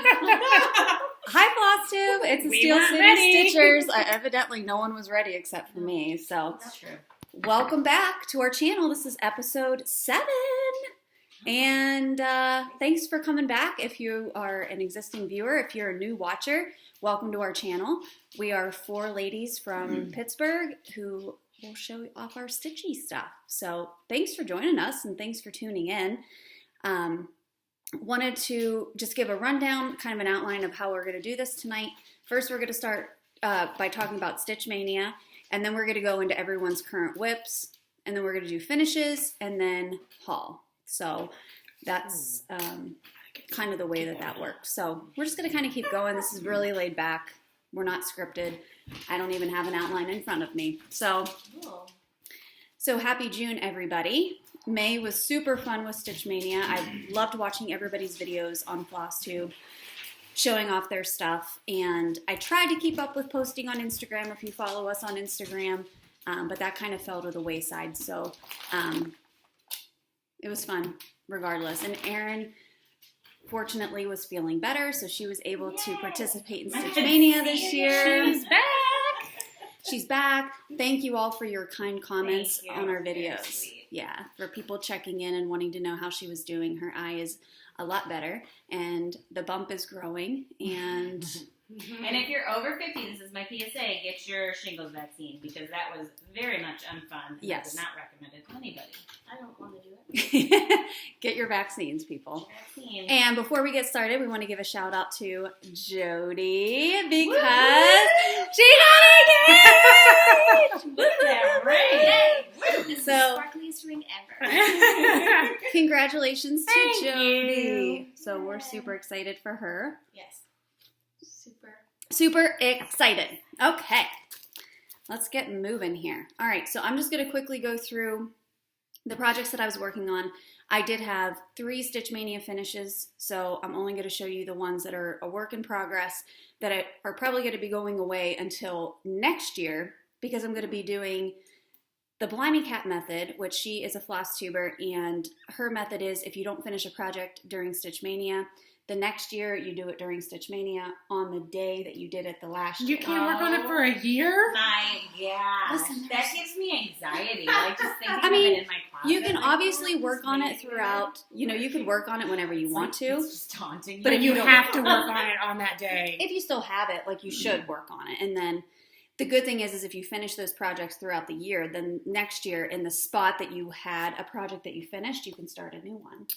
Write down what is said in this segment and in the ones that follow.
Hi, Flosstube. It's the Steel City Stitchers. Evidently, no one was ready except for me. So, that's true. Welcome back to our channel. This is episode 7. And thanks for coming back. If you are an existing viewer, if you're a new watcher, welcome to our channel. We are 4 ladies from Pittsburgh who will show off our stitchy stuff. So thanks for joining us and thanks for tuning in. Wanted to just give a rundown, kind of an outline of how we're going to do this tonight. First, we're going to start by talking about Stitch Mania, and then we're going to go into everyone's current whips, and then we're going to do finishes, and then haul. So that's kind of the way that works. So we're just going to kind of keep going. This is really laid back. We're not scripted. I don't even have an outline in front of me. So happy June, everybody. May was super fun with Stitch Mania. I loved watching everybody's videos on Flosstube, showing off their stuff. And I tried to keep up with posting on Instagram if you follow us on Instagram, but that kind of fell to the wayside. So it was fun regardless. And Erin, fortunately, was feeling better, so she was able to participate in Stitch Mania this year. She's back! She's back. Thank you all for your kind comments on our videos. Yeah, for people checking in and wanting to know how she was doing. Her eye is a lot better, and the bump is growing. And if you're over 50, this is my PSA, get your shingles vaccine, because that was very much unfun. Yes. I would not recommend it to anybody. I don't want to do it. Get your vaccines, people. Vaccine. And before we get started, we want to give a shout out to Jody because she got engaged. Yeah, right. This is So- the sparkliest ring ever. Congratulations to Thank Jody. you. So we're super excited for her. Yes. Super. Super excited. Okay, let's get moving here. All right, so I'm just going to quickly go through the projects that I was working on. I did have 3 Stitch Mania finishes, so I'm only going to show you the ones that are a work in progress that are probably going to be going away until next year, because I'm going to be doing the Blimey Cat method, which she is a floss tuber, and her method is if you don't finish a project during Stitch Mania, the next year you do it during Stitch Mania on the day that you did it the last year. You can't work on it for a year? My gosh. Listen, that gives me anxiety. Like, just thinking I mean, of it in my closet. You can like, obviously oh, work on it throughout, you could work on it whenever you want to. It's just daunting. But if You don't- have to work on it on that day. If you still have it, like you should work on it. And then the good thing is if you finish those projects throughout the year, then next year in the spot that you had a project that you finished, you can start a new one.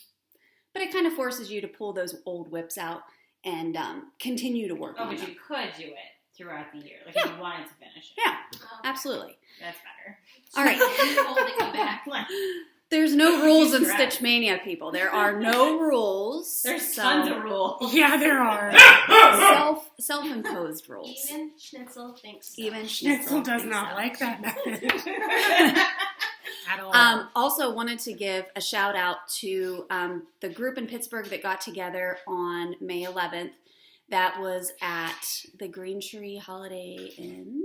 But it kind of forces you to pull those old whips out and continue to work on but them. you could do it throughout the year. Like, if you wanted to finish it. Yeah, absolutely. That's better. All right. Holding you back. There's no rules in Stress. Stitch Mania, people. There are no rules. There's So- tons of rules. Yeah, there are. self-imposed rules. Even Schnitzel thinks so. Even Schnitzel does thinks not so. like that method at all. Also wanted to give a shout out to the group in Pittsburgh that got together on May 11th. That was at the Green Tree Holiday Inn.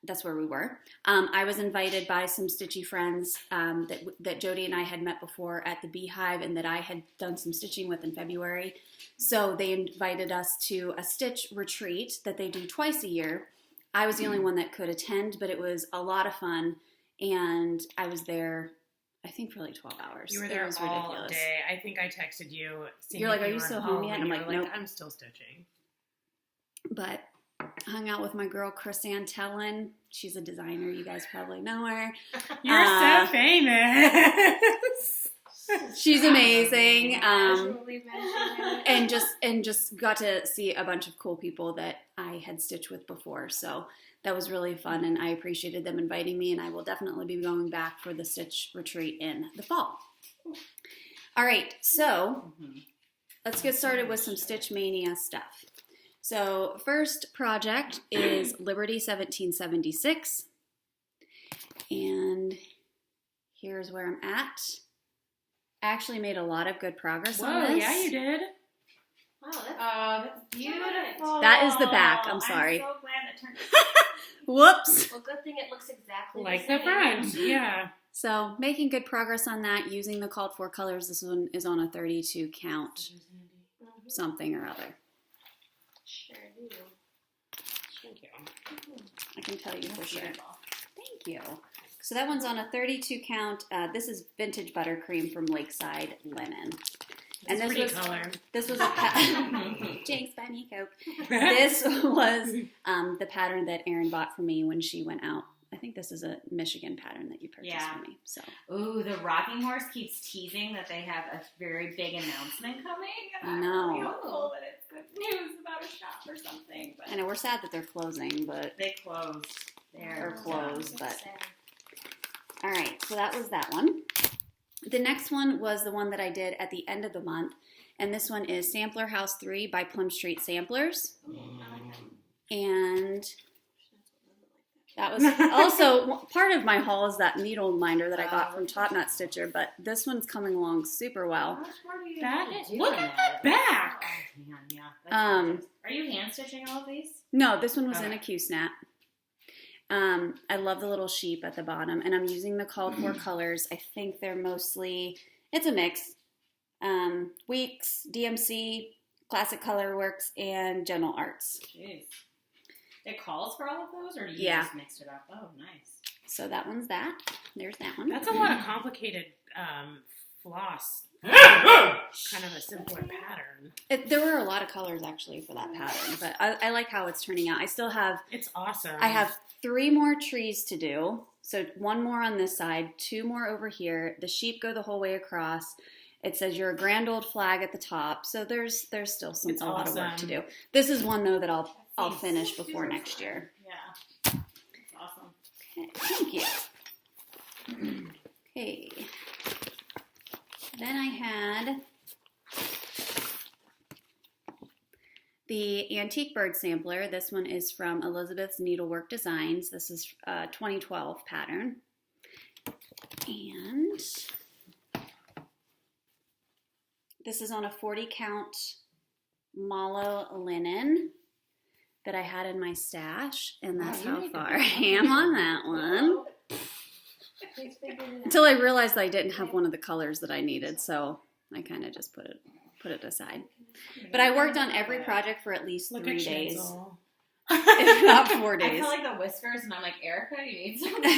That's where we were. I was invited by some stitchy friends that Jody and I had met before at the Beehive and that I had done some stitching with in February. So they invited us to a stitch retreat that they do twice a year. I was the only one that could attend, but it was a lot of fun. And I was there, I think, for like 12 hours. You were It there was all ridiculous. day. I think I texted you. Seeing You're like, if "Are you were still home?" home yet? And I'm you like, were "Nope." I'm still stitching. But hung out with my girl, Chris Antellin. She's a designer. You guys probably know her. You're so famous. She's amazing. Casually mentioned it. And just got to see a bunch of cool people that I had stitched with before. So that was really fun, and I appreciated them inviting me, and I will definitely be going back for the Stitch Retreat in the fall. All right, so let's get started with some Stitch Mania stuff. So first project is Liberty 1776, and here's where I'm at. I actually made a lot of good progress on Whoa, this. yeah, you did. Wow, that's That's beautiful. That is the back. I'm sorry. I'm so glad that turned Whoops. well, good thing it looks exactly Like the the same. front, yeah. So making good progress on that using the called for colors. This one is on a 32 count Mhm. something or other. Sure do. Thank you. I can tell you for That's sure. beautiful. Thank you. So that one's on a 32 count. This is vintage buttercream from Lakeside Linen. And It's this pretty was color. this was a Jinx, buy me a Coke. This was the pattern that Erin bought for me when she went out. I think this is a Michigan pattern that you purchased Yeah. for me. So Ooh, the rocking horse keeps teasing that they have a very big announcement coming. And I I'm know. really hopeful that it's good news about a shop or something. But I know we're sad that they're closing, but they closed. They're Or closed, That's but sad. all right. So that was that one. The next one was the one that I did at the end of the month, and this one is Sampler House 3 by Plum Street Samplers, Ooh, I like that. and that was also part of my haul is that needle minder that I got from Top Knot Stitcher, but this one's coming along super well. How much more do you That have to is- do look in at that? the back. Oh, man, yeah. That's gorgeous. Are you hand stitching all of these? No, this one was in Okay. a Q-snap. I love the little sheep at the bottom, and I'm using the called for colors. I think they're mostly, it's a mix. Weeks, DMC, Classic Colorworks, and General Arts. Jeez. It calls for all of those, or you Yeah. just mixed it up? Oh, nice. So that one's that. There's that one. That's a lot of complicated floss. Kind of a simpler pattern. There were a lot of colors actually for that pattern, but I like how it's turning out. I still have, It's awesome. I have 3 more trees to do. So 1 more on this side, 2 more over here. The sheep go the whole way across. It says you're a grand old flag at the top. So there's still It's a lot of work to awesome. do. This is one though that I'll finish before next year. Yeah. That's awesome. Okay, thank you. Okay. Then I had the Antique Bird Sampler. This one is from Elizabeth's Needlework Designs. This is a 2012 pattern. And this is on a 40 count mallow linen that I had in my stash. And that's you how need to far be I am on that one. Please figure it out. Until I realized I didn't have one of the colors that I needed, so I kind of just put it aside. But I worked on every project for at least Look 3 at days, Chancel. if not 4 I days. feel like the whiskers, and I'm like, Erica, you need something.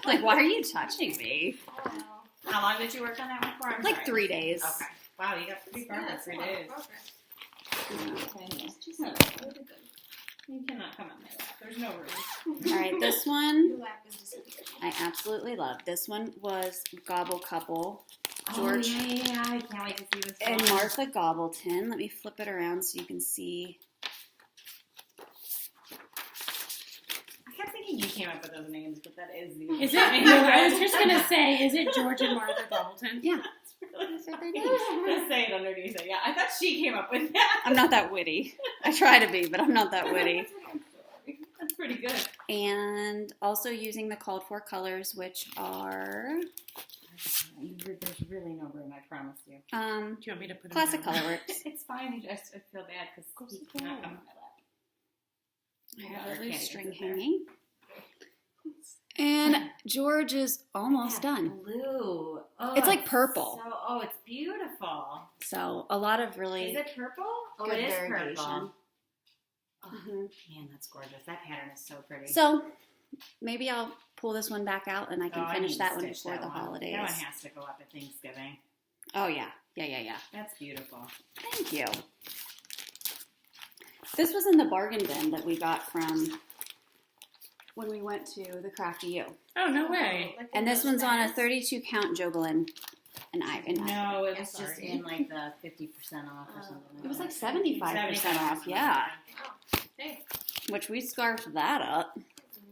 Like, why are you touching me? Oh, wow. How long did you work on that one for? I'm Like sorry. 3 days. Okay. Wow, you got pretty far Yeah, in it's 3 a lot of days. progress. Okay. Just No, really good. you cannot come on my lap. There's no room. All right, this one Your lap is disappearing. I absolutely love. This one was Gobble Couple, George Oh, yeah. I can't wait to see this and one. Martha Gobbleton. Let me flip it around so you can see. I kept thinking you came up with those names, but that is the. Is it? I was just gonna say, is it George and Martha Doubleton? Yeah, Those are their names. Just say it underneath it. Yeah, I thought she came up with that. I'm not that witty. I try to be, but I'm not that witty. That's pretty good. And also using the called for colors, which are There's really no room, I promise you. Do you want me to put them Classic down? Colorworks. It's fine. I just feel bad because he cannot come on my lap. I have Or a can't loose even string sit there. hanging. And George is almost done. Blue. Oh, It's like purple. It's beautiful. So a lot of really Is it purple? Oh, good it is variegation. purple. Oh, Mhm. man, that's gorgeous. That pattern is so pretty. So maybe I'll pull this one back out and I can I finish need to that one stitch before that the one. holidays. That one has to go up at Thanksgiving. Oh yeah. That's beautiful. Thank you. This was in the bargain bin that we got from when we went to the Crafty U. Oh, no way. Like And this those one's on a bags. 32 count Jobelin and I. No, it was Sorry. just in like the 50% off or something. It was like that. 75% off, yeah. Oh, thanks. Which we scarfed that up.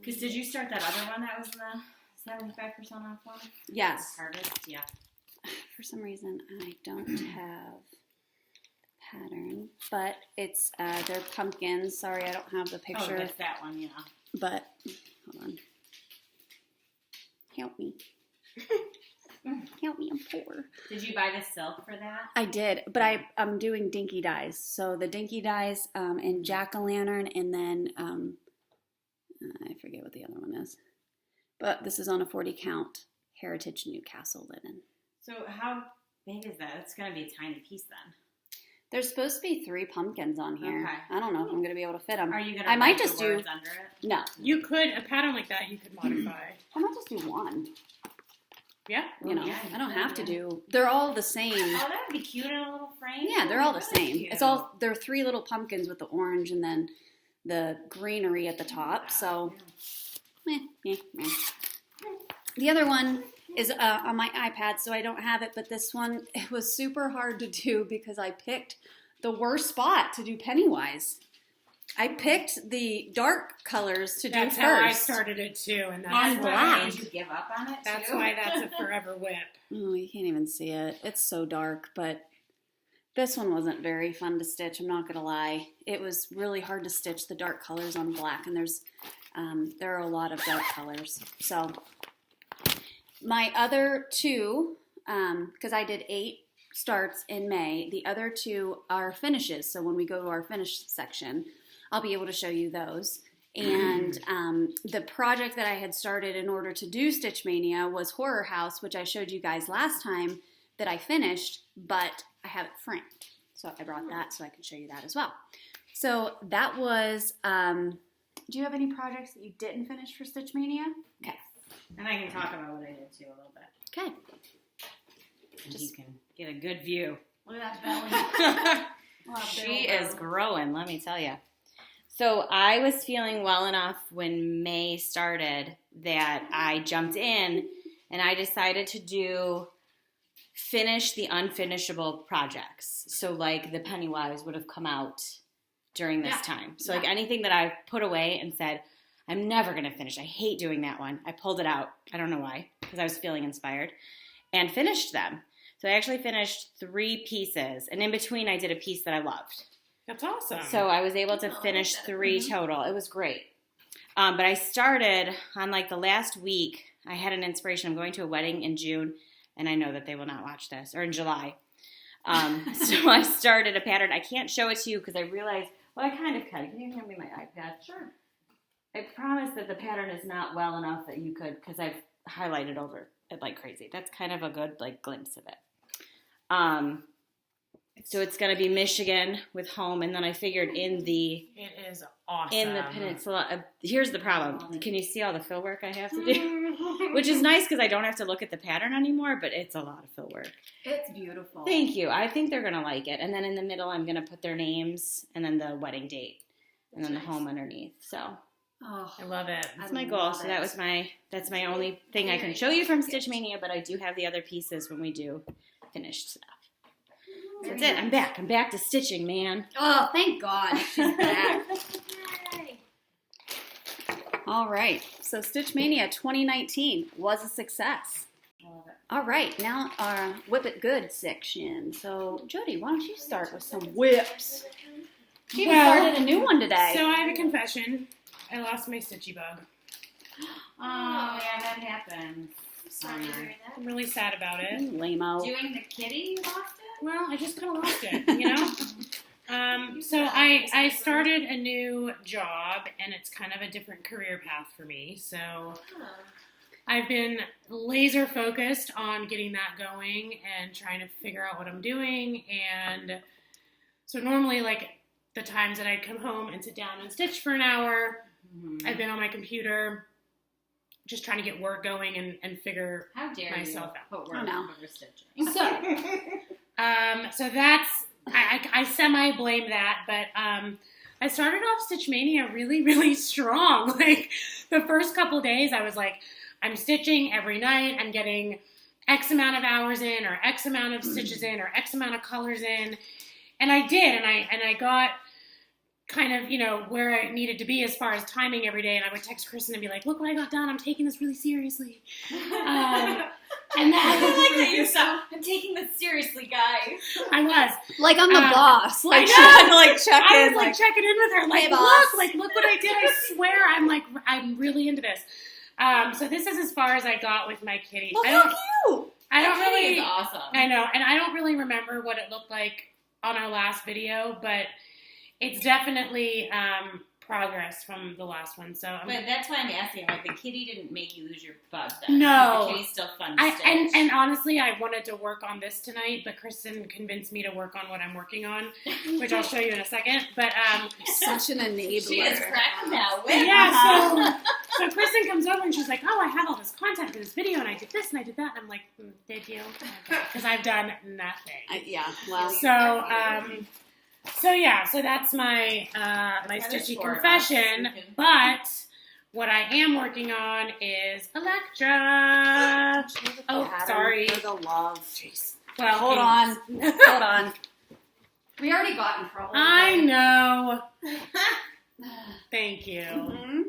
Because did you start that other one that was the 75% off one? Yes. Harvest? Yeah. For some reason, I don't have the pattern, but it's they're pumpkins. Sorry, I don't have the Oh, picture, that's that one, yeah. but hold on. Help me. Help me, I'm poor. Did you buy the silk for that? I did, but I'm doing dinky dyes. So the dinky dyes and jack-o'-lantern, and then I forget what the other one is. But this is on a 40 count Heritage Newcastle linen. So how big is that? It's going to be a tiny piece then. There's supposed to be 3 pumpkins on here. Okay. I don't know if I'm going to be able to fit them. Are you gonna I might write just the do. words under it? No, You could, a pattern like that, you could modify. I might just do one. Yeah? You know, Yeah, I don't you have could, to yeah. do. They're all the same. Oh, that would be cute in a little frame. Yeah, they're all the Really same. cute. It's all. They're 3 little pumpkins with the orange and then the greenery at the top. So, meh. The other one is on my iPad, so I don't have it. But this one, it was super hard to do because I picked the worst spot to do Pennywise. I picked the dark colors to That's do how I first. started it too, and On that's black. why, Did you give up on it that's too? why that's a forever whip. Oh, you can't even see it. It's so dark, but this one wasn't very fun to stitch. I'm not gonna lie. It was really hard to stitch the dark colors on black, and there are a lot of dark colors. So my other 2, because I did 8 starts in May, the other 2 are finishes. So when we go to our finish section, I'll be able to show you those. And the project that I had started in order to do Stitch Mania was Horror House, which I showed you guys last time that I finished, but I have it framed. So I brought that so I can show you that as well. So that was, do you have any projects that you didn't finish for Stitch Mania? Okay. And I can talk about what I did too a little bit. Okay. And you can get a good view. Look at that belly. She is growing, let me tell you. So I was feeling well enough when May started that I jumped in and I decided to finish the unfinishable projects. So like the Pennywise would have come out during this time. So like anything that I put away and said, I'm never going to finish. I hate doing that one. I pulled it out. I don't know why, because I was feeling inspired, and finished them. So I actually finished 3 pieces, and in between I did a piece that I loved. That's awesome. So I was able to finish 3 total. It was great. But I started on like the last week. I had an inspiration. I'm going to a wedding in June, and I know that they will not watch this, or in July. So I started a pattern. I can't show it to you because I realized, well, I kind of can. Can you hand me my iPad? Sure. I promise that the pattern is not well enough that you could, because I've highlighted over it like crazy. That's kind of a good like glimpse of it. So it's going to be Michigan with home, and then I figured it is awesome. in the peninsula. Here's the problem. Can you see all the fill work I have to do? Which is nice because I don't have to look at the pattern anymore, but it's a lot of fill work. It's beautiful. Thank you. I think they're going to like it. And then in the middle, I'm going to put their names and then the wedding date and then the home underneath. So Oh, I love it. that's my goal. So that's my only thing I can show you from Stitch Mania, but I do have the other pieces when we do finished stuff. So that's it. I'm back. I'm back to stitching, man. Oh, thank God. She's back. Yay. All right. So Stitch Mania 2019 was a success. I love it. All right. Now our Whip It Good section. So Jody, why don't you start with some whips? She even started a new one today. So I have a confession. I lost my stitchy bug. Oh, yeah, that happened. Sorry to hear that. I'm really sad about it. Lame-o. Doing the kitty, you lost it? Well, I just kind of lost it, you know? So I started a new job, and it's kind of a different career path for me. So I've been laser focused on getting that going and trying to figure out what I'm doing. And so normally, like, the times that I'd come home and sit down and stitch for an hour, I've been on my computer just trying to get work going and figure How dare myself you out. put work no. over stitching. So that's, I semi-blame that, but I started off Stitch Mania really, really strong. Like, the first couple days, I was like, I'm stitching every night, I'm getting X amount of hours in, or X amount of stitches in, or X amount of colors in, and I did, and I got kind of, you know, where I needed to be as far as timing every day, and I would text Kristen and be like, look what I got done, I'm taking this really seriously. And then, I like that you sound. I'm taking this seriously, guys. I was. Like I'm the boss. Like, Like she had to like check I in. was like checking in with her, like, Hey, boss. look what I did. I swear, I'm really into this. So this is as far as I got with my kitty. Look I how don't That kitty really, is awesome. I know, and I don't really remember what it looked like on our last video, but it's definitely progress from the last one. So, But that's why I'm asking. Like, the kitty didn't make you lose your bug. Then. No. The kitty's still fun to stitch. and honestly, I wanted to work on this tonight, but Kristen convinced me to work on what I'm working on, which I'll show you in a second. But Such an enabler. She is cracking now. yeah, so Kristen comes over and she's like, "Oh, I have all this content for this video, and I did this and I did that." And I'm like, "Did you?" Because I've done nothing. Yeah, well. So that's my my stitchy confession. But what I am working on is Electra. Oh, sorry. For the love. Jeez. Well, Hold on. Hold on. We already got in trouble. I know. Thank you. Mhm.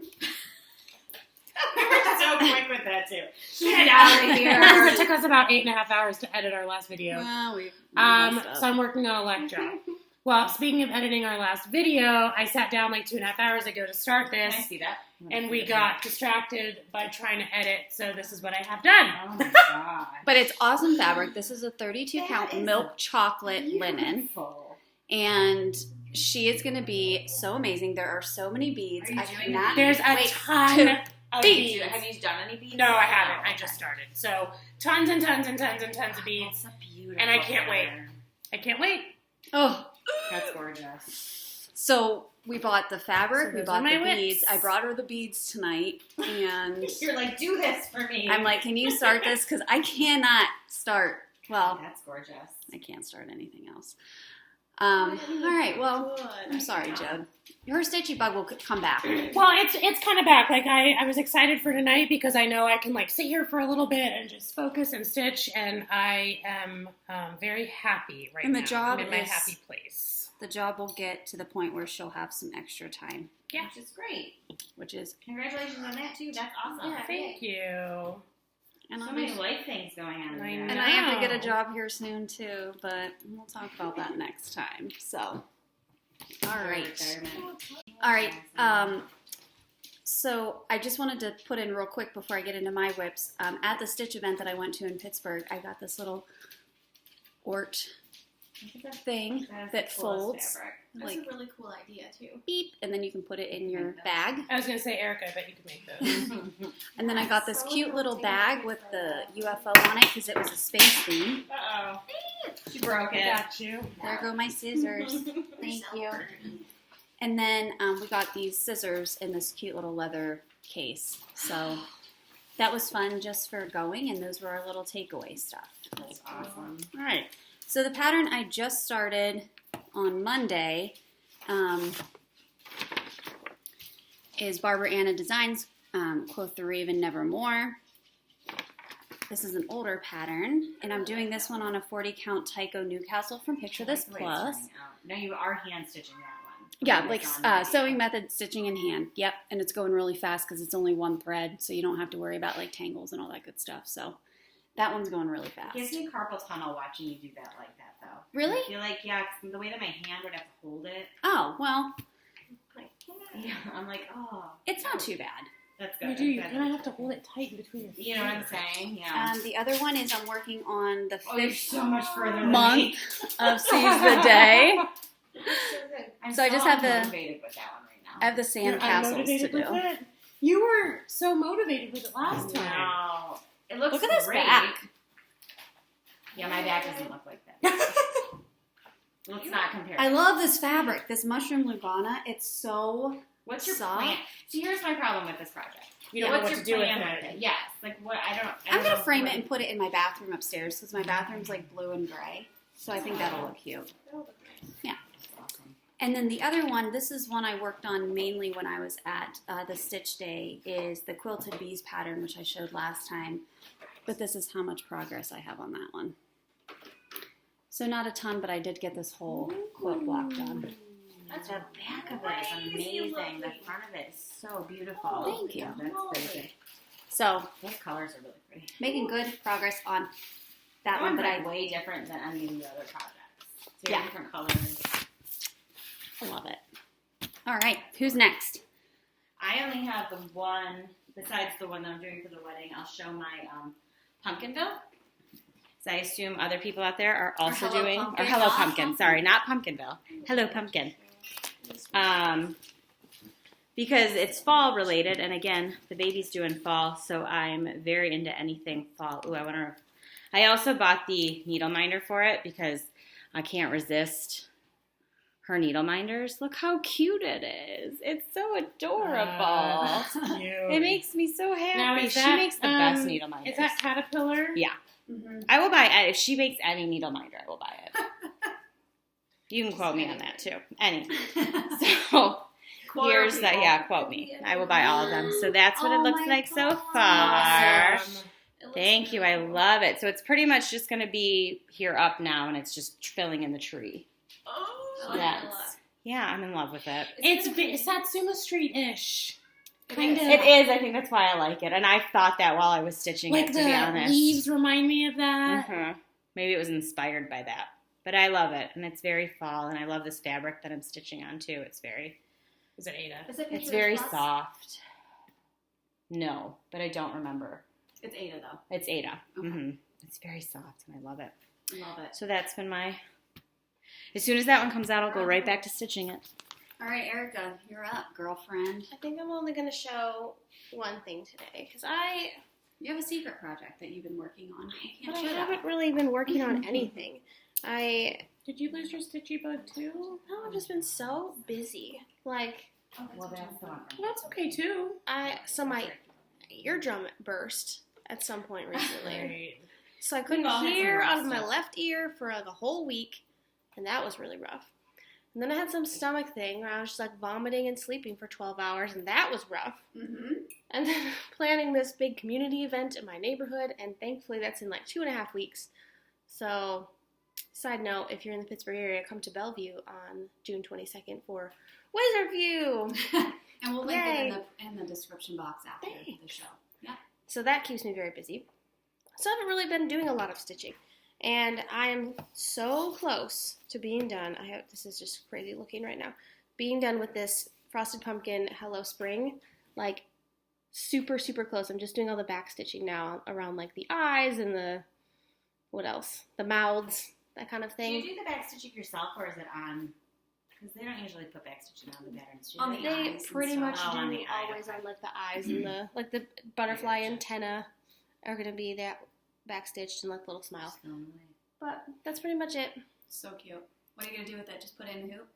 so quick with that too. Get out of here. It took us about 8.5 hours to edit our last video. Well, we So I'm working on Electra. Well, speaking of editing our last video, I sat down like 2.5 hours ago to start this, I see that. and we got distracted by trying to edit, so this is what I have done. Oh my god. But it's awesome fabric. This is a 32 count is milk chocolate linen. Beautiful. And she is going to be so amazing. There are so many beads. Are you I doing cannot There's a wait ton to of beads. beads. Have you done any beads? No, I haven't. Oh, I just started. So tons and tons and tons and tons of beads. That's a beautiful And I can't wait. pattern. I can't wait. Oh, That's gorgeous. so we bought the fabric. So We those bought are the my beads. whips. I brought her the beads tonight, and You're like, do this for me. I'm like, "Can you start this? Because I cannot start." Well, That's gorgeous. I can't start anything else. All right. Well, I'm sorry, Jode. Your stitchy bug will come back. Well, it's kind of back. Like I was excited for tonight because I know I can like sit here for a little bit and just focus and stitch, and I am very happy right And the now. job I'm in my is- happy place. The job will get to the point where she'll have some extra time, Yeah. Which is great. which is Congratulations on that too. That's awesome. Yeah. Thank you. and So I'll many be- life things going on I there. know. and I have to get a job here soon too, but we'll talk about that next time. So, all right. Retirement. All right. So I just wanted to put in real quick before I get into my whips. At the stitch event that I went to in Pittsburgh, I got this little Ort thing That's that the coolest folds, fabric. That's like a really cool idea too. beep, and then you can put it in your bag. I was gonna say, Erica, I bet you could make those. And then I got this So cute little rotating bag for with the- the UFO on it because it was a space theme. Uh-oh. She broke I it. got you. There go my scissors. Thank you. And then we got these scissors in this cute little leather case. So that was fun just for going, and those were our little takeaway stuff. That's awesome. All right. So the pattern I just started on Monday is Barbara Anna Designs, Quoth the Raven Nevermore. This is an older pattern, and I'm doing this one on a 40 count Tycho Newcastle from Picture This Wait, Plus. it's running out. No, you are hand stitching that one. Yeah, It's like on the video. sewing method, stitching in hand. Yep, and it's going really fast because it's only one thread, so you don't have to worry about like tangles and all that good stuff. So that one's going really fast. It gives me carpal tunnel watching you do that like that, though. Really? I feel like, yeah, 'cause the way that my hand would have to hold it. Oh, well, Yeah, I'm like, oh. it's not too bad. That's good. You do. You that's kind of good. have to hold it tight in between your You know what I'm fingers. saying? Yeah. The other one is I'm working on the Oh, you're 5th so much further than month me. of Seize the Day. I'm So I just have the- motivated with that one right now. I have the sand castles to unmotivated with do. it? You were so motivated with it last time. No. It looks Look at this great. back. Yeah, my back doesn't look like that. Let's not compare. I love this fabric, this mushroom lugana. It's so What's your soft. plan? See, here's my problem with this project. You don't know What's what your to do with plan it. Yes. Like what? I don't I'm gonna know frame what- it and put it in my bathroom upstairs because my bathroom's like blue and gray. So I think that'll look cute. Awesome. And then the other one, this is one I worked on mainly when I was at the Stitch Day, is the Quilted Bees pattern, which I showed last time. But this is how much progress I have on that one. So not a ton, but I did get this whole quilt block done. That's the back of it is amazing. The front of it is so beautiful. Thank you. That's crazy. So Those colors are really pretty. making good progress on that one, One's but like way different than any of the other projects. It's very Yeah. different colors. I love it. All right, who's next? I only have the one, besides the one that I'm doing for the wedding, I'll show my Pumpkinville. So I assume other people out there are also Hello doing, Pumpkin. or Hello Awesome. Pumpkin, sorry, not Pumpkinville. Hello Pumpkin. because it's fall related, and again, the baby's due in fall, so I'm very into anything fall. Ooh, I also bought the needle minder for it because I can't resist her needle minders. Look how cute it is. It's so adorable. Cute. It makes me so happy. Now, is She that, makes the best needle minders. Is that Caterpillar? Yeah. Mm-hmm. I will buy it. If she makes any needle minder, I will buy it. You can quote me on that too. Any. So here's that. Yeah, quote me. I will buy all of them. So that's what it looks like so far. Awesome. Thank you. I love it. So it's pretty much just going to be here up now, and it's just filling in the tree. Oh, Yeah, I'm in love with it. It's Satsuma Street-ish. Kind of. It is. I think that's why I like it. And I thought that while I was stitching Like it, to be honest. the leaves remind me of that. Mhm. Maybe it was inspired by that. But I love it. And it's very fall. And I love this fabric that I'm stitching on, too. It's very... Is it Ada? It's very soft. No, but I don't remember. It's Ada though. It's Ada. Okay. Mm-hmm. It's very soft, and I love it. Love it. So that's been my... As soon as that one comes out, I'll go right back to stitching it. All right, Erica, you're up, girlfriend. I think I'm only going to show one thing today because You have a secret project that you've been working on. You but can't I show that. haven't really been working on anything. Did you lose your stitchy bug too? No, I've just been so busy. Like, Well, that's not Well, that's okay too. my eardrum burst at some point recently. Right. So I couldn't We've all had some hear rough out of my stuff. left ear for like a whole week, and that was really rough. And then I had some stomach thing where I was just like vomiting and sleeping for 12 hours, and that was rough. Mm-hmm. And then planning this big community event in my neighborhood, and thankfully that's in like 2.5 weeks. So, side note, if you're in the Pittsburgh area, come to Bellevue on June 22nd for Wizard View. And we'll link Yay. it in the description box after the Thanks. show. Yeah. So that keeps me very busy. So I haven't really been doing a lot of stitching. And I am so close to being done. I hope this is just crazy looking right now. Being done with this Frosted Pumpkin Hello Spring. Like, super, super close. I'm just doing all the back stitching now around, like, the eyes and the, what else? The mouths, that kind of Do thing. you do the back stitching yourself, or is it on? Because they don't usually put back stitching on the patterns. Do On they? the They eyes and pretty stuff. much Oh, do on the eye, always okay. on, like, the eyes and the, like, the butterfly antenna are going to be that back stitched and, like, little smile. But that's pretty much it. So cute. What are you gonna do with it? Just put it in the hoop?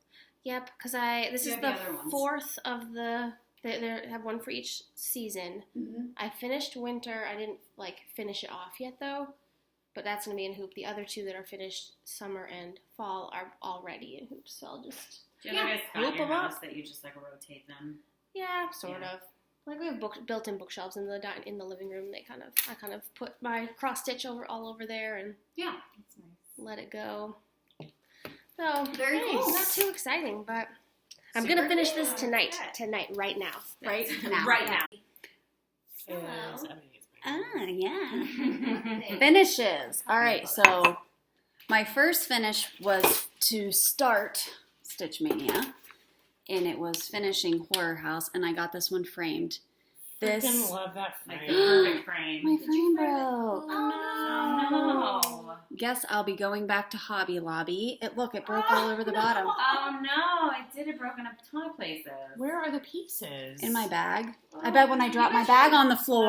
Yep, because this You is have the the other ones. fourth of the. They have one for each season. Mm-hmm. I finished winter. I didn't like finish it off yet though, but that's gonna be in hoop. The other two that are finished summer and fall are already in hoops. So I'll just Do you have like a spot Loop in your 'em up. house that you just like rotate them? sort Yeah. of. Like we have built-in bookshelves in the living room. I kind of put my cross stitch all over there and Yeah. That's nice. let it go. So Very cool. Not too exciting, but I'm Super gonna finish cool. this tonight, right now. Right now. Right now. Is amazing. Ah, yeah. Finishes. All right, so my first finish was to start Stitch Mania, and it was finishing Horror House, and I got this one framed. Freaking This, love that Like frame. the perfect frame. my frame broke. Oh no. Guess I'll be going back to Hobby Lobby. It broke all over the bottom. Oh no, I did it broken up a ton of places. Where are the pieces? In my bag. I bet when I dropped my bag on the floor.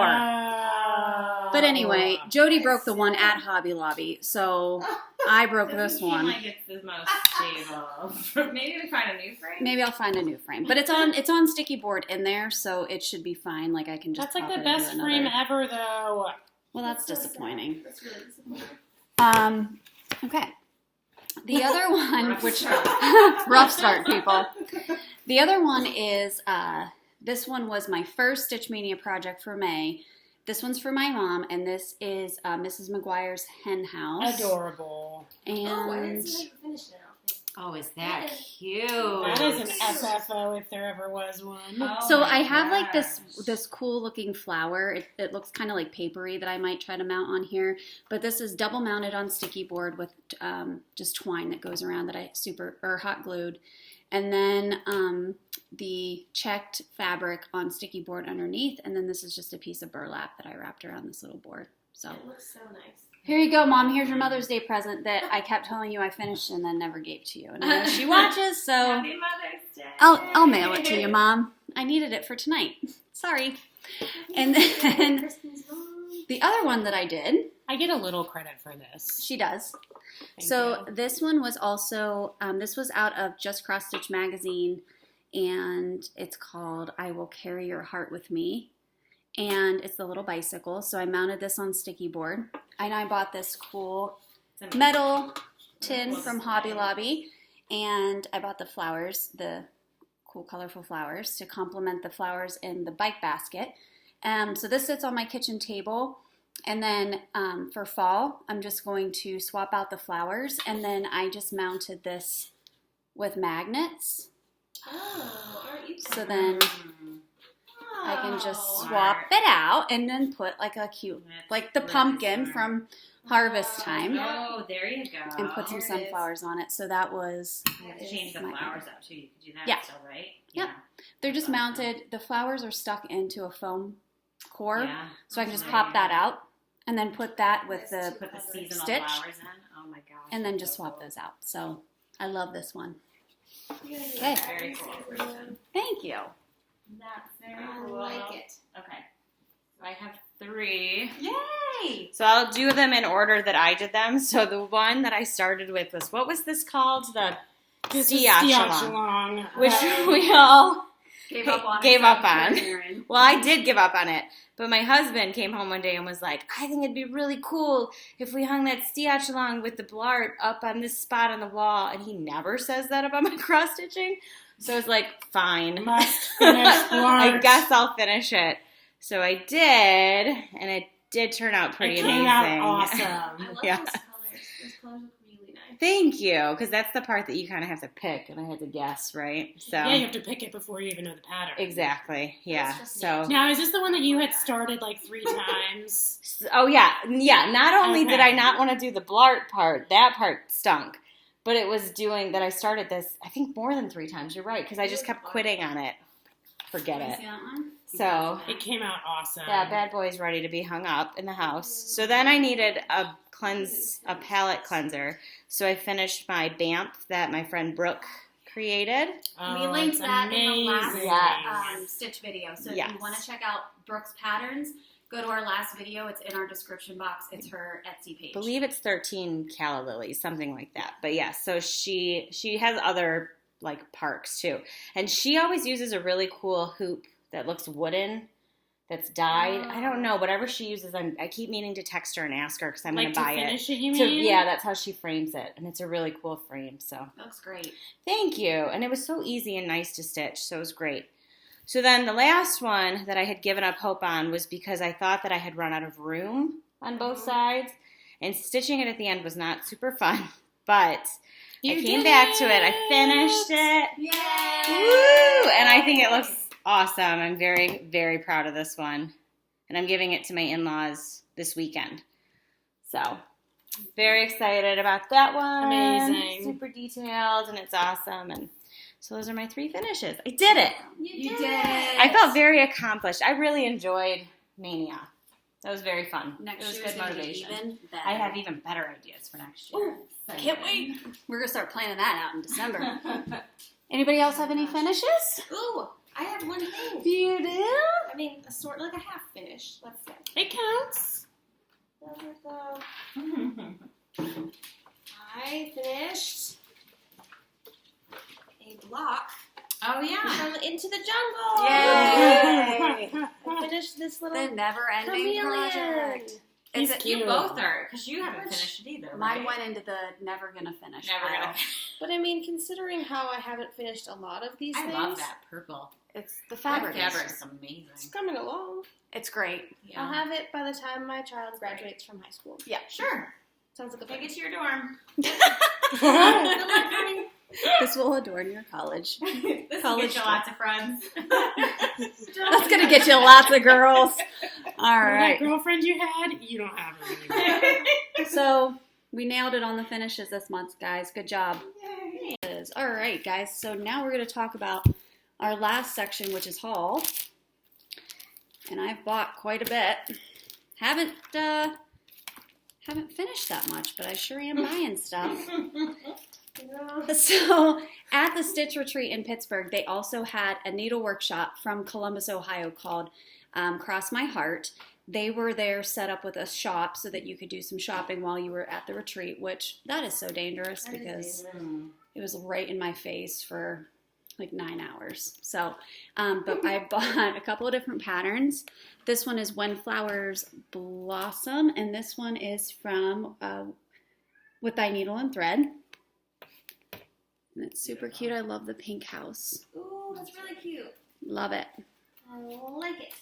But anyway, Jody broke the one at Hobby Lobby, so I broke this Doesn't seem one. like it's the most stable. Maybe we find a new frame. Maybe I'll find a new frame, but it's on sticky board in there, so it should be fine. Like I can just. That's like pop the it into best another. frame ever, though. Well, that's disappointing. That's really disappointing. Okay. The other one, which rough start, people. The other one is this one was my first Stitch Mania project for May. This one's for my mom, and this is Mrs. McGuire's Hen House. Adorable. And I didn't see how you finished it. Oh, is that cute? That is an FFO if there ever was one. Oh so my I have like gosh. this cool looking flower. It looks kind of like papery that I might try to mount on here. But this is double mounted on sticky board with just twine that goes around that I hot glued. And then the checked fabric on sticky board underneath. And then this is just a piece of burlap that I wrapped around this little board. So It looks so nice. here you go, Mom. Here's your Mother's Day present that I kept telling you I finished and then never gave to you. And I know she watches, so Happy Mother's Day. I'll mail it to you, Mom. I needed it for tonight. Sorry. And then the other one that I did, I get a little credit for this. she does. Thank So you. this one was also, this was out of Just Cross Stitch magazine, and it's called I Will Carry Your Heart With Me. And it's the little bicycle. So I mounted this on sticky board. And I bought this cool metal tin from Hobby Lobby. And I bought the flowers, the cool colorful flowers, to complement the flowers in the bike basket. So this sits on my kitchen table. And then for fall, I'm just going to swap out the flowers. And then I just mounted this with magnets. Oh, aren't you So then I can just swap it out and then put like a cute, like the pumpkin from Harvest Time, Oh, there you go. and put some There it is. sunflowers on it. So that was, You have to change the my flowers up too. You could do that Yeah. still, right? Yep. They're just mounted, the flowers are stuck into a foam core. Yeah. So I can just pop that out and then put that with the, Put the seasonal Stitch. flowers in. Oh my gosh. and then that's just so swap cool. those out. So I love this one. Okay. Very cool. Thank you. That's very I cool. like it. Okay. So I have 3. Yay! So I'll do them in order that I did them. So the one that I started with was, what was this called? The This is Stiachalong, Stiachalong. which we all Gave Gave up on. Aaron. Well, I did give up on it, but my husband came home one day and was like, I think it'd be really cool if we hung that Stiachalong with the blart up on this spot on the wall, and he never says that about my cross-stitching, so I was like, fine. Must finish I Blart. guess I'll finish it. So I did, and it did turn out pretty It amazing. came out awesome. I love Yeah. those colors. Those colors look really nice. Thank you, because that's the part that you kind of have to pick, and I had to guess, right? So Yeah, you have to pick it before you even know the pattern. exactly, yeah. That's just So. Now, is this the one that you had started like 3 times? Oh yeah. Not only did I Okay. not want to do the blart part, that part stunk, but it was doing that I started this, I think, more than 3 times. You're right, because I just kept quitting on it. Forget Can you it. see that one? So It came out awesome. that bad boy is ready to be hung up in the house. So then I needed a palette cleanser. So I finished my BAMF that my friend Brooke created. Oh, We linked it's that in the last amazing. Stitch video. So if Yes. you want to check out Brooke's patterns, go to our last video. It's in our description box. It's her Etsy page. I believe it's 13 calla lilies, something like that. But yeah, so she has other like parks too. And she always uses a really cool hoop that looks wooden, that's dyed. I don't know, whatever she uses. I keep meaning to text her and ask her because I'm Like going to buy it. finish it, you So, mean? yeah, that's how she frames it. And it's a really cool frame. So Looks great. thank you. And it was so easy and nice to stitch. So it was great. So then the last one that I had given up hope on was because I thought that I had run out of room on both sides. And stitching it at the end was not super fun. But I came back to it. I finished it. Yay! Woo! And I think it looks awesome. I'm very, very proud of this one. And I'm giving it to my in-laws this weekend. So, very excited about that one. Amazing. Super detailed, and it's awesome. And so those are my 3 finishes. I did it. You did it. I felt very accomplished. I really enjoyed Mania. That was very fun. Next it was year's good gonna be motivation. even better. I have even better ideas for next year. I can't wait. We're gonna start planning that out in December. Anybody else have any finishes? Ooh, I have one thing. You do? I mean, a sort like a half finish. Let's say. It counts. I finished a block Oh, yeah. from Into the Jungle. Yay! I finished this The little never-ending project. chameleon. He's It's cute. You both are, because you haven't finished it either, Mine right? went into the never gonna finish. Never pile. gonna. But I mean, considering how I haven't finished a lot of these I things, love that purple. It's the That fabric. fabric's amazing. it's coming along. It's great. I'll have it by the time my child graduates from high school. Yeah. Sure. Sounds like a Take plan. it to your dorm. Good luck, honey. This will adorn your college. This College will get you lots of friends. That's gonna get you lots of girls. All That right. girlfriend you had, you don't have her anymore. So we nailed it on the finishes this month, guys. Good job. All right, guys. So now we're going to talk about our last section, which is haul. And I've bought quite a bit. Haven't finished that much, but I sure am buying stuff. So at the Stitch Retreat in Pittsburgh, they also had a needle workshop from Columbus, Ohio called Cross My Heart. They were there set up with a shop so that you could do some shopping while you were at the retreat, which that is so dangerous because it was right in my face for like 9 hours. So, but I bought a couple of different patterns. This one is When Flowers Blossom, and this one is from With Thy Needle and Thread. And it's super cute. I love the pink house. Ooh, that's really cute. Love it. I like it.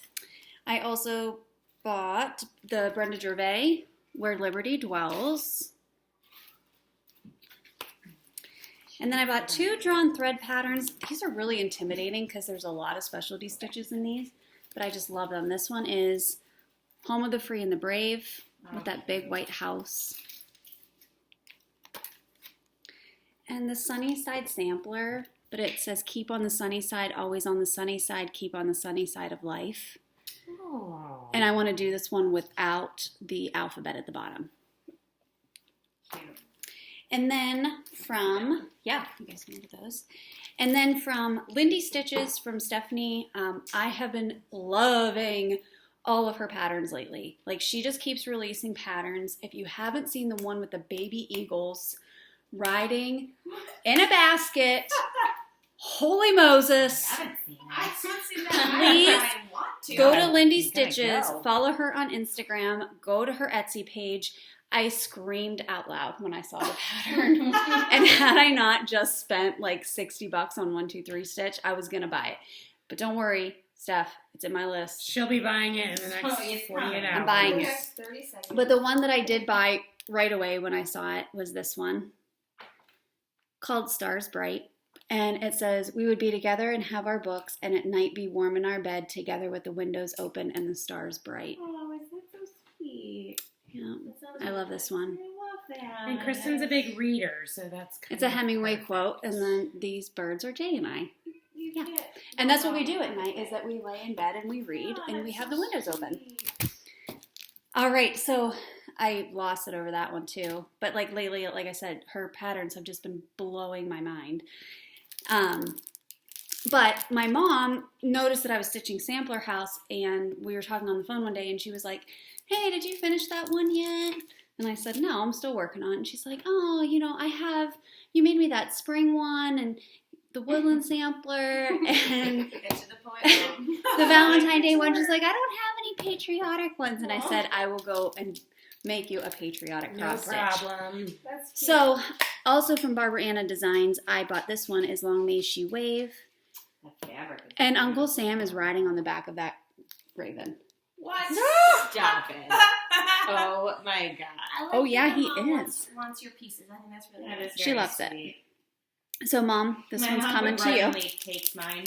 I also bought the Brenda Gervais, Where Liberty Dwells. And then I bought 2 drawn thread patterns. These are really intimidating because there's a lot of specialty stitches in these, but I just love them. This one is Home of the Free and the Brave with that big white house. And the Sunny Side sampler, but it says keep on the sunny side, always on the sunny side, keep on the sunny side of life. Oh. And I want to do this one without the alphabet at the bottom. Cute. And then from, yeah, you guys can look at those. And then from Lindy Stitches from Stephanie, I have been loving all of her patterns lately. Like, she just keeps releasing patterns. If you haven't seen the one with the baby eagles riding in a basket, holy Moses. I haven't seen it. I haven't seen that. Please I want to. Go to Lindy You gotta Stitches, go. follow her on Instagram, go to her Etsy page. I screamed out loud when I saw the pattern. And had I not just spent like $60 on 1, 2, 3 stitch, I was going to buy it. But don't worry, Steph, it's in my list. She'll be buying it in the next Oh, it's 48 coming. hours. I'm buying it. Next 30 seconds. But the one that I did buy right away when I saw it was this one called Stars Bright. And it says, we would be together and have our books and at night be warm in our bed together with the windows open and the stars bright. Oh, is that so sweet? Yeah, That sounds I love this one. I love that. And Kristen's a big reader, so that's kind It's a of Hemingway perfect. quote, and then these birds are Jay and I. You Yeah. get- And that's what we do at night, is that we lay in bed and we read, Oh, and we that's have so the windows open. sweet. All right, so I lost it over that one too. But like lately, like I said, her patterns have just been blowing my mind. But my mom noticed that I was stitching Sampler House, and we were talking on the phone one day, and she was like, hey, did you finish that one yet? And I said, no, I'm still working on it. And she's like, oh, you made me that spring one, and the woodland sampler, and Get to the point. Mom. the Valentine Day one. She's like, I don't have any patriotic ones. And I said, I will go and make you a patriotic No cross stitch. problem. That's cute. So, also from Barbara Anna Designs, I bought this one, As Long May She Wave. That fabric is And Uncle Sam is riding on the back of that raven. What? Stop it. Oh my god. I like Oh, yeah, that he Mom is. wants your pieces. I think that's really That nice. is She very loves it. sweet. So, Mom, this My one's mom coming would to you. randomly take mine.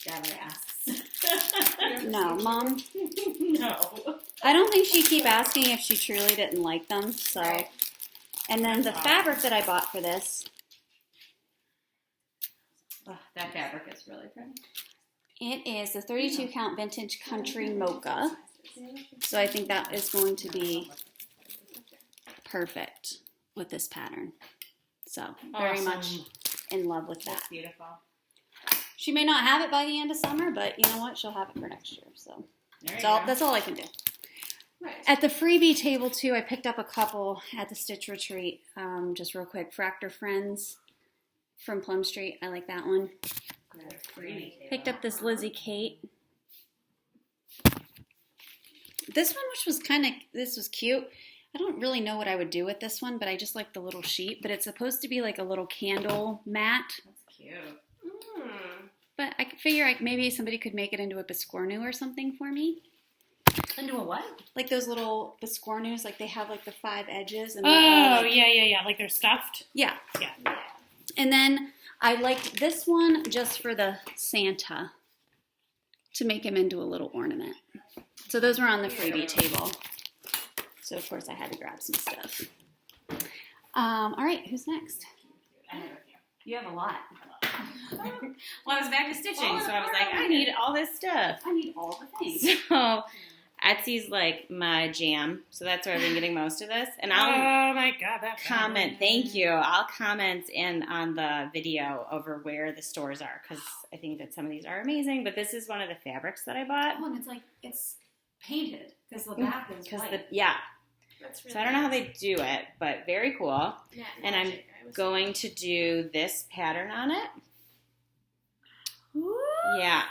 Never asks. No, Mom. No. I don't think she'd keep asking if she truly didn't like them. So, Right. and then the fabric that I bought for this, Oh, that fabric is really pretty. it is the 32 count vintage country mocha. So I think that is going to be perfect with this pattern. So very much Awesome. in love with that. That's beautiful. She may not have it by the end of summer, but you know what? She'll have it for next year. So There you that's all I can do. Right. At the freebie table too, I picked up a couple at the Stitch Retreat. Just real quick, Fractor Friends from Plum Street. I like that one. Picked up this Lizzie Kate. This one, this was cute. I don't really know what I would do with this one, but I just like the little sheet. But it's supposed to be like a little candle mat. That's cute. But I could figure maybe somebody could make it into a biscornu or something for me. Into a what? Like those little biscornus, like they have like the 5 edges. And Oh, they're all, like, yeah. Like they're stuffed. Yeah. Yeah. And then I liked this one just for the Santa to make him into a little ornament. So those were on the freebie table. So of course I had to grab some stuff. All right, who's next? I have a few. You have a lot. Well, I was back to stitching, so I was like, I need all this stuff. I need all the things. So Etsy's like my jam, so that's where I've been getting most of this. And I'll Oh my God, that comment. Thank you. I'll comment in on the video over where the stores are because I think that some of these are amazing. But this is one of the fabrics that I bought. Oh, and it's painted because the back is white. That's really So I don't know how nice. they do it, but very cool. Yeah, And I'm magic, I was going to do this pattern on it. Yeah.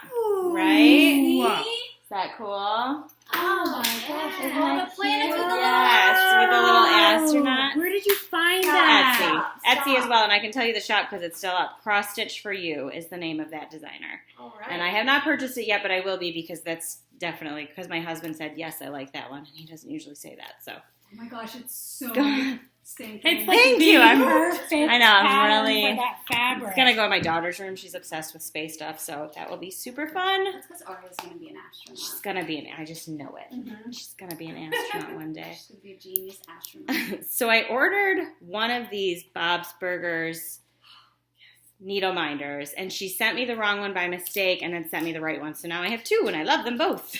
Right? Is that cool? Oh my gosh! Isn't All that the planets with the Yes, with the little astronaut. Where did you find that? Etsy as well, and I can tell you the shop because it's still up. Cross Stitch for You is the name of that designer. All right. And I have not purchased it yet, but I will be because that's definitely because my husband said yes, I like that one, and he doesn't usually say that. So Oh my gosh! It's so Go- stinking. It's like Thank the you, I'm- perfect I know, I'm pattern really- for that fabric. it's gonna go in my daughter's room. She's obsessed with space stuff, so that will be super fun. That's because Aria's gonna be an astronaut. She's gonna be I just know it. Mm-hmm. She's gonna be an astronaut one day. She's gonna be a genius astronaut. So I ordered one of these Bob's Burgers needle minders, and she sent me the wrong one by mistake and then sent me the right one. So now I have two, and I love them both.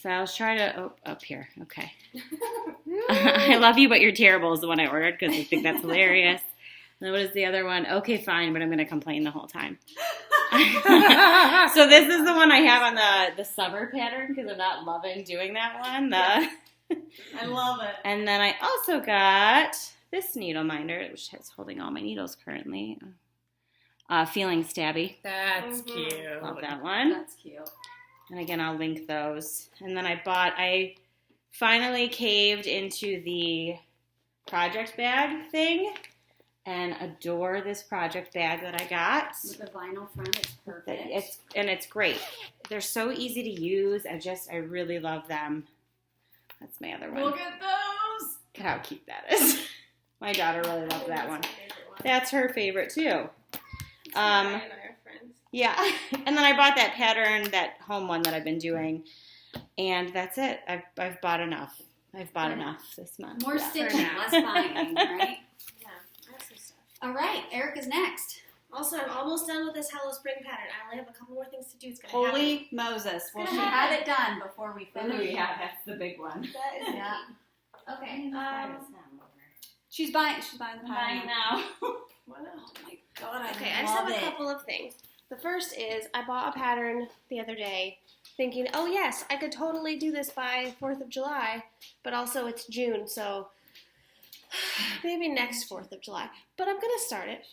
So I'll try to, up here, okay. I love you, but you're terrible is the one I ordered because I think that's hilarious. And then what is the other one? Okay, fine, but I'm going to complain the whole time. So this is the one I have on the summer pattern because I'm not loving doing that one. I love it. And then I also got this needle minder, which is holding all my needles currently. Feeling Stabby. That's Mhm. cute. Love that one. That's cute. And again, I'll link those. And then I finally caved into the project bag thing and adore this project bag that I got. With the vinyl front, it's perfect. It's great. They're so easy to use. I really love them. That's my other one. Look at those. Look at how cute that is. My daughter really loved that one. That's her favorite too. Ryan and I are friends. Yeah. And then I bought that pattern, that home one that I've been doing, and that's it. I've bought enough. I've bought enough this month. More Yeah. stitching, less buying, right? Yeah, I have some stuff. All right, Erica's next. Also, I'm almost done with this Hello Spring pattern. I only have a couple more things to do. It's gonna Holy Moses. Well, she had it done before we finished. that's the big one. happen. That is Yeah. Okay. She's buying the pattern. Buying now. Why not? Oh my god, I Okay, I just love have a it. couple of things. The first is I bought a pattern the other day thinking, oh yes, I could totally do this by 4th of July, but also it's June, so maybe next 4th of July. But I'm going to start it.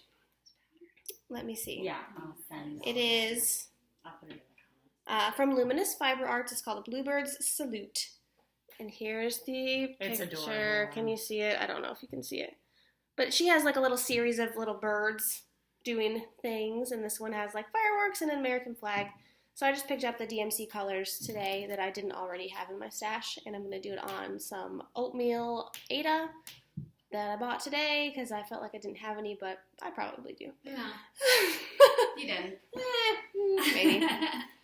Let me see. Yeah. I'll send. It is I'll put it in the comments. from Luminous Fiber Arts. It's called a Bluebird's Salute. And here's the It's picture. adorable. Can you see it? I don't know if you can see it. But she has like a little series of little birds doing things, and this one has like fireworks and an American flag. So I just picked up the DMC colors today that I didn't already have in my stash, and I'm going to do it on some oatmeal Ada that I bought today because I felt like I didn't have any, but I probably do. Yeah, you didn't. Maybe.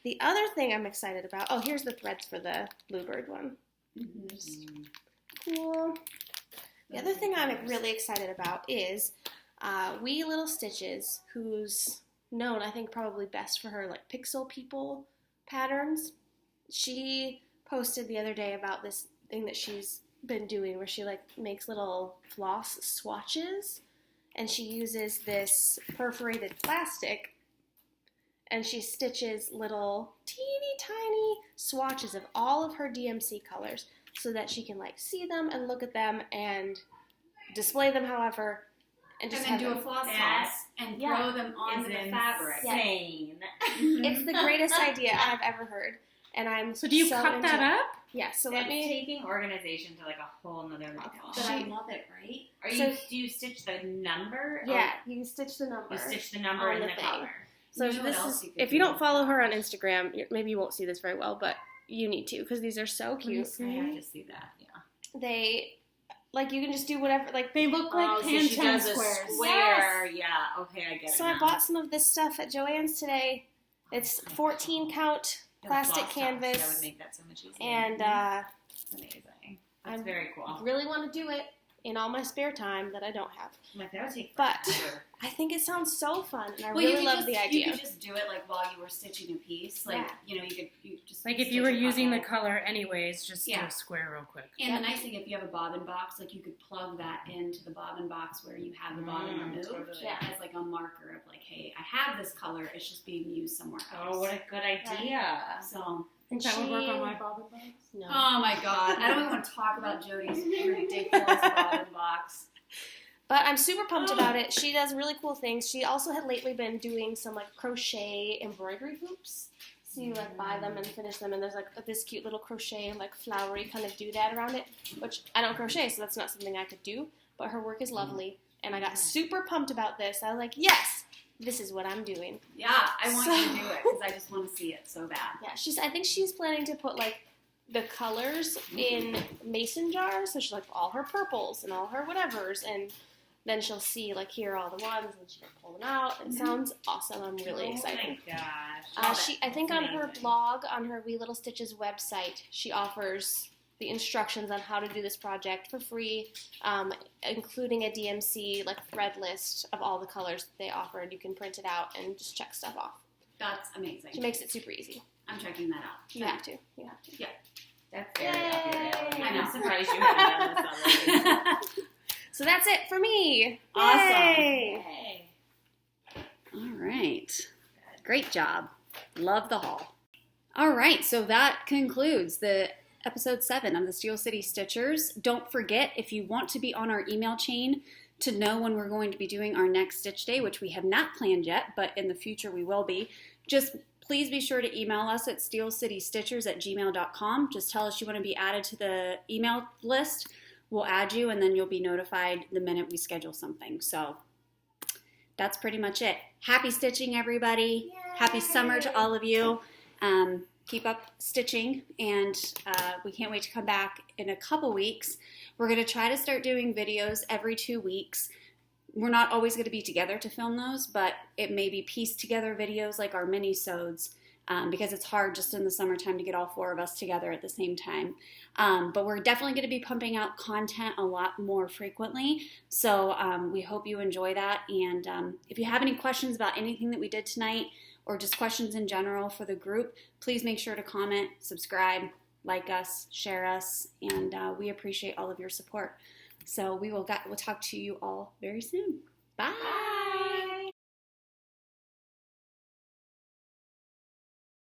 The other thing I'm excited about, oh, here's the threads for the Bluebird one. Cool. The other thing I'm really excited about is Wee Little Stitches, who's known, I think, probably best for her like Pixel People patterns. She posted the other day about this thing that she's been doing where she like makes little floss swatches, and she uses this perforated plastic and she stitches little teeny tiny swatches of all of her DMC colors so that she can like see them and look at them and display them however and just And then have do a them. floss That toss and Yeah. throw them onto the fabric. Insane. It's the greatest idea I've ever heard, and I'm So do you cut into that it. up? Yeah, so That's let me taking organization to like a whole nother level. But I love it, right? Are So- do you stitch the number? yeah, you stitch the number. You stitch the number on and the the thing. color. So You know this what else is you could if you do? don't follow her on Instagram, maybe you won't see this very well, but you need to because these are so cute. I have to see that. Yeah. They like you can just do whatever like They look like so she Pantone does a squares. square. Yeah. Okay, I get it. So now. I bought some of this stuff at Joann's today. It's 14 count The plastic floss tops, canvas, That would make that so much easier. and That's amazing. That's I'm very cool. really want to do it. in all my spare time that I don't have. Like, that would take But forever. I think it sounds so fun, and I Well, you really could love just, the idea. You could just do it like while you were stitching a piece. Like, you just Like if stitch you were a using the couple. color anyways, just do Yeah. a square real quick. And the nice thing, if you have a bobbin box, like you could plug that into the bobbin box where you have the bobbin removed totally. as like a marker of like, hey, I have this color. It's just being used somewhere else. Oh, what a good idea. So, And That would work on she- my bobbin box. No. oh my God, I don't even want to talk about Jody's ridiculous bobbin box. But I'm super pumped about it. She does really cool things. She also had lately been doing some like crochet embroidery hoops. So you like buy them and finish them, and there's like this cute little crochet like flowery kind of doodad around it, which I don't crochet, so that's not something I could do. But her work is lovely, and I got super pumped about this. I was like, yes, this is what I'm doing. Yeah, I want you to do it because I just want to see it so bad. Yeah, I think she's planning to put like the colors in mason jars. So she's like all her purples and all her whatevers, and then she'll see like here are all the ones, and she can pull them out. It sounds awesome. I'm really excited. Oh my gosh. I think on her Amazing. blog, on her Wee Little Stitches website, she offers the instructions on how to do this project for free, including a DMC like thread list of all the colors that they offer, and you can print it out and just check stuff off. That's amazing. She makes it super easy. I'm checking that out. You have to. That's very up your alley. I know. I'm surprised you haven't done this already. So that's it for me. Awesome. Yay. Hey. All right. Great job. Love the haul. All right, so that concludes the episode 7 of the Steel City Stitchers. Don't forget, if you want to be on our email chain to know when we're going to be doing our next stitch day, which we have not planned yet, but in the future we will be, just please be sure to email us at steelcitystitchers@gmail.com. Just tell us you want to be added to the email list. We'll add you, and then you'll be notified the minute we schedule something. So that's pretty much it. Happy stitching, everybody. Yay. Happy summer to all of you. Keep up stitching, and we can't wait to come back in a couple weeks. We're going to try to start doing videos every 2 weeks. We're not always going to be together to film those, but it may be pieced together videos like our mini-sodes, because it's hard just in the summertime to get all 4 of us together at the same time. But we're definitely going to be pumping out content a lot more frequently, so we hope you enjoy that. And if you have any questions about anything that we did tonight, or just questions in general for the group, please make sure to comment, subscribe, like us, share us, and we appreciate all of your support. So we'll talk to you all very soon. Bye!